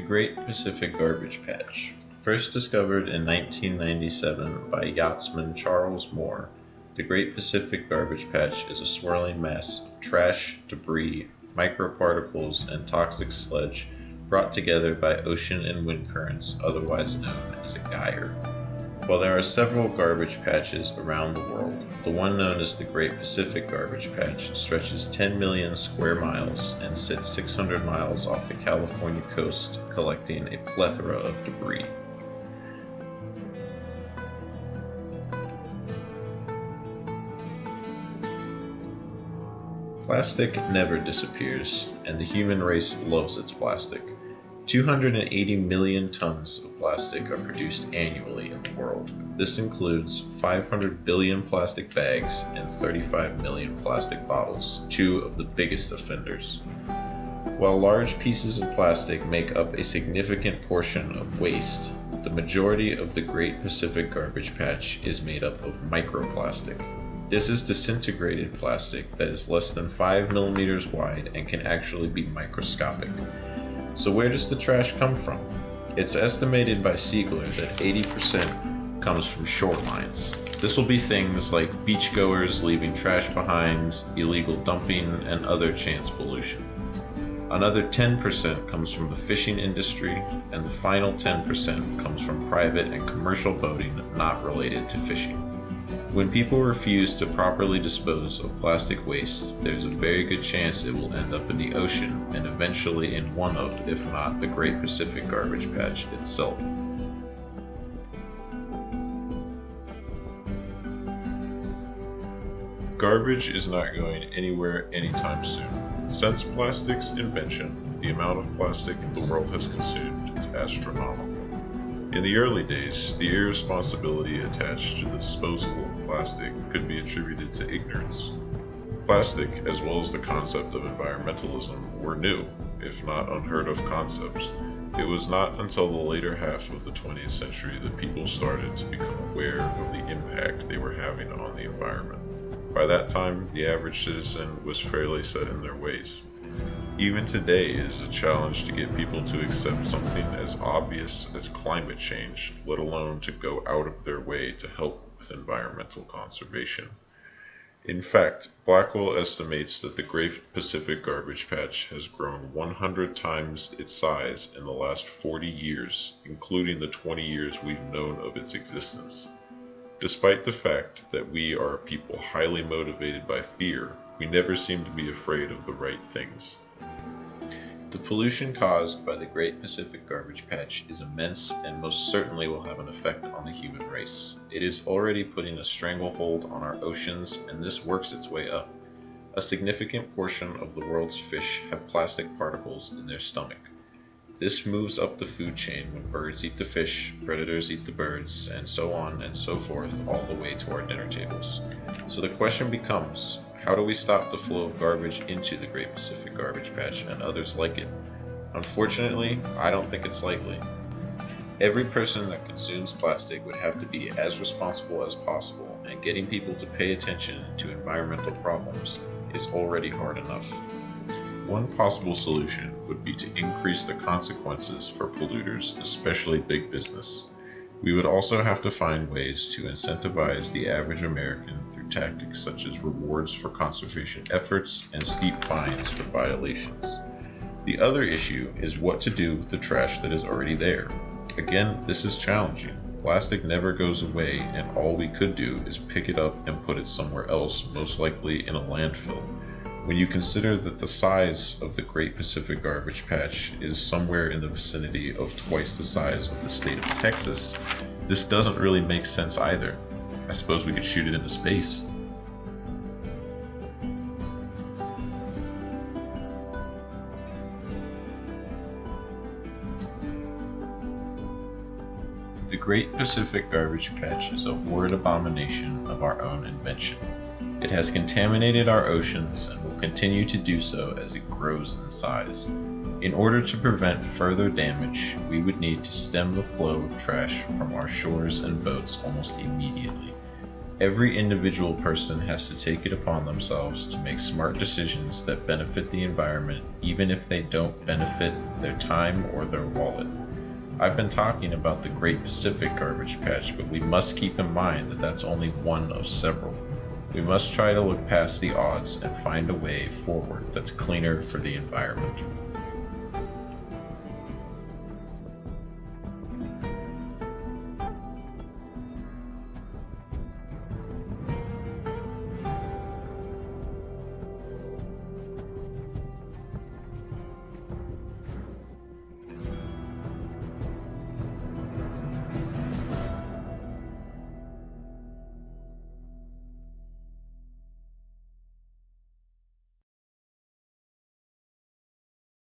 Great Pacific Garbage Patch. First discovered in 1997 by yachtsman Charles Moore, the Great Pacific Garbage Patch is a swirling mass of trash, debris, microparticles, and toxic sludge brought together by ocean and wind currents, otherwise known as a gyre. While there are several garbage patches around the world, the one known as the Great Pacific Garbage Patch stretches 10 million square miles and sits 600 miles off the California coast, collecting a plethora of debris. Plastic never disappears, and the human race loves its plastic. 280 million tons of plastic are produced annually in the world. This includes 500 billion plastic bags and 35 million plastic bottles, two of the biggest offenders. While large pieces of plastic make up a significant portion of waste, the majority of the Great Pacific Garbage Patch is made up of microplastic. This is disintegrated plastic that is less than 5 millimeters wide and can actually be microscopic. So where does the trash come from? It's estimated by Siegler that 80% comes from shorelines. This will be things like beachgoers leaving trash behind, illegal dumping, and other chance pollution. Another 10% comes from the fishing industry, and the final 10% comes from private and commercial boating not related to fishing. When people refuse to properly dispose of plastic waste, there's a very good chance it will end up in the ocean and eventually in one of, if not the Great Pacific Garbage Patch itself. Garbage is not going anywhere anytime soon. Since plastic's invention, the amount of plastic the world has consumed is astronomical. In the early days, the irresponsibility attached to the disposal of plastic could be attributed to ignorance. Plastic, as well as the concept of environmentalism, were new, if not unheard of concepts. It was not until the later half of the 20th century that people started to become aware of the impact they were having on the environment. By that time, the average citizen was fairly set in their ways. Even today, it is a challenge to get people to accept something as obvious as climate change, let alone to go out of their way to help with environmental conservation. In fact, Blackwell estimates that the Great Pacific Garbage Patch has grown 100 times its size in the last 40 years, including the 20 years we've known of its existence. Despite the fact that we are a people highly motivated by fear, we never seem to be afraid of the right things. The pollution caused by the Great Pacific Garbage Patch is immense and most certainly will have an effect on the human race. It is already putting a stranglehold on our oceans, and this works its way up. A significant portion of the world's fish have plastic particles in their stomach. This moves up the food chain when birds eat the fish, predators eat the birds, and so on and so forth all the way to our dinner tables. So the question becomes, how do we stop the flow of garbage into the Great Pacific Garbage Patch and others like it? Unfortunately, I don't think it's likely. Every person that consumes plastic would have to be as responsible as possible, and getting people to pay attention to environmental problems is already hard enough. One possible solution would be to increase the consequences for polluters, especially big business. We would also have to find ways to incentivize the average American through tactics such as rewards for conservation efforts and steep fines for violations. The other issue is what to do with the trash that is already there. Again, this is challenging. Plastic never goes away, and all we could do is pick it up and put it somewhere else, most likely in a landfill. When you consider that the size of the Great Pacific Garbage Patch is somewhere in the vicinity of twice the size of the state of Texas, this doesn't really make sense either. I suppose we could shoot it into space. The Great Pacific Garbage Patch is a horrid abomination of our own invention. It has contaminated our oceans and will continue to do so as it grows in size. In order to prevent further damage, we would need to stem the flow of trash from our shores and boats almost immediately. Every individual person has to take it upon themselves to make smart decisions that benefit the environment, even if they don't benefit their time or their wallet. I've been talking about the Great Pacific Garbage Patch, but we must keep in mind that that's only one of several. We must try to look past the odds and find a way forward that's cleaner for the environment.